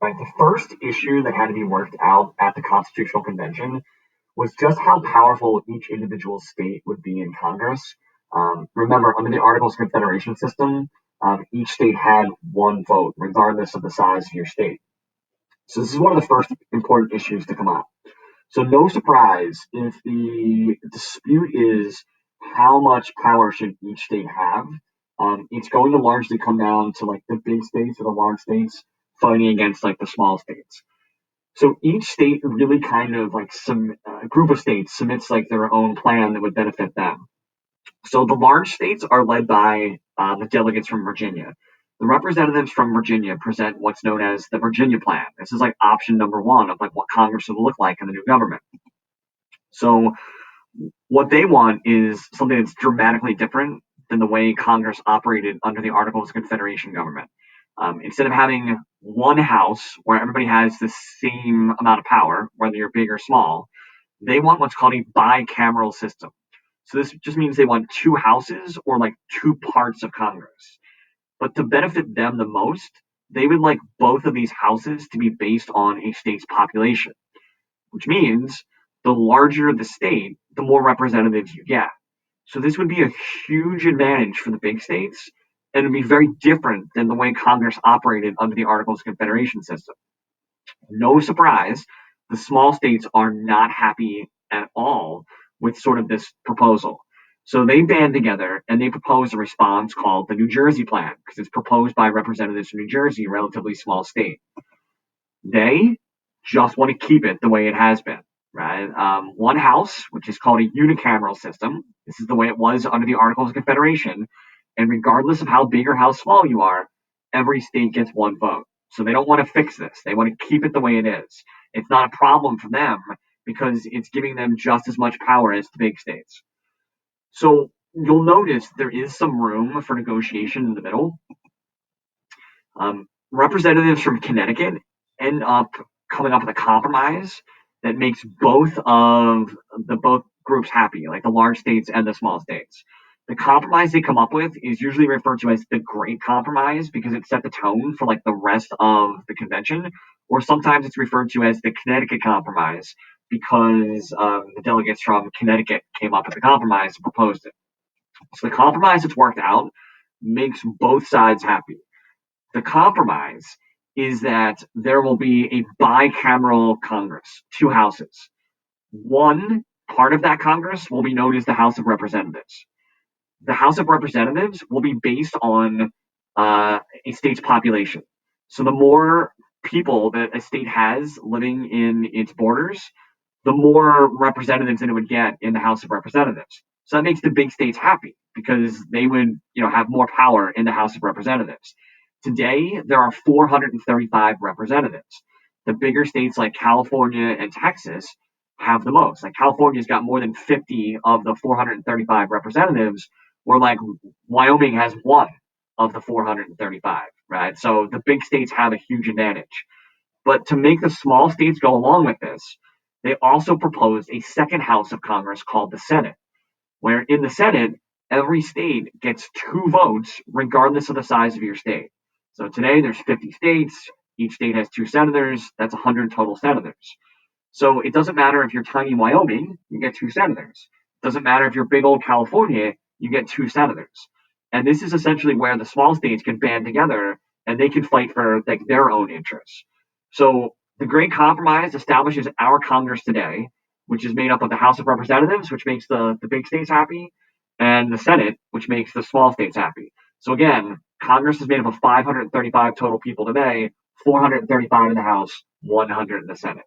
Right? The first issue that had to be worked out at the Constitutional Convention was just how powerful each individual state would be in Congress. Remember, under the Articles of Confederation system, each state had one vote, regardless of the size of your state. So this is one of the first important issues to come up. So no surprise if the dispute is how much power should each state have. It's going to largely come down to like the big states or the large states fighting against like the small states. So each state really kind of like some group of states submits like their own plan that would benefit them. So the large states are led by the delegates from Virginia. The representatives from Virginia present what's known as the Virginia Plan. This is like option number one of like what Congress will look like in the new government. So what they want is something that's dramatically different than the way Congress operated under the Articles of Confederation government. Instead of having one house where everybody has the same amount of power, whether you're big or small, they want what's called a bicameral system. So this just means they want two houses or like two parts of Congress. But to benefit them the most, they would like both of these houses to be based on a state's population, which means the larger the state, the more representatives you get. So this would be a huge advantage for the big states, and it'd be very different than the way Congress operated under the Articles of Confederation system. No surprise, the small states are not happy at all with sort of this proposal. So they band together and they propose a response called the New Jersey Plan because it's proposed by representatives from New Jersey, a relatively small state. They just want to keep it the way it has been, right? One house, which is called a unicameral system. This is the way it was under the Articles of Confederation. And regardless of how big or how small you are, every state gets one vote. So they don't want to fix this. They want to keep it the way it is. It's not a problem for them because it's giving them just as much power as the big states. So you'll notice there is some room for negotiation in the middle. Representatives from Connecticut end up coming up with a compromise that makes both groups happy, like the large states and the small states. The compromise they come up with is usually referred to as the Great Compromise because it set the tone for like the rest of the convention, or sometimes it's referred to as the Connecticut Compromise because the delegates from Connecticut came up with the compromise and proposed it. So the compromise that's worked out makes both sides happy. The compromise is that there will be a bicameral Congress, two houses. One part of that Congress will be known as the House of Representatives. The House of Representatives will be based on a state's population. So the more people that a state has living in its borders, the more representatives that it would get in the House of Representatives. So that makes the big states happy because they would, have more power in the House of Representatives. Today, there are 435 representatives. The bigger states like California and Texas have the most. Like California's got more than 50 of the 435 representatives, where like Wyoming has one of the 435, right? So the big states have a huge advantage. But to make the small states go along with this, they also proposed a second house of Congress called the Senate, where in the Senate, every state gets two votes regardless of the size of your state. So today there's 50 states, each state has two senators, that's 100 total senators. So it doesn't matter if you're tiny Wyoming, you get two senators. It doesn't matter if you're big old California, you get two senators. And this is essentially where the small states can band together and they can fight for like their own interests. So the Great Compromise establishes our Congress today, which is made up of the House of Representatives, which makes the big states happy, and the Senate, which makes the small states happy. So again, Congress is made up of 535 total people today, 435 in the House, 100 in the Senate.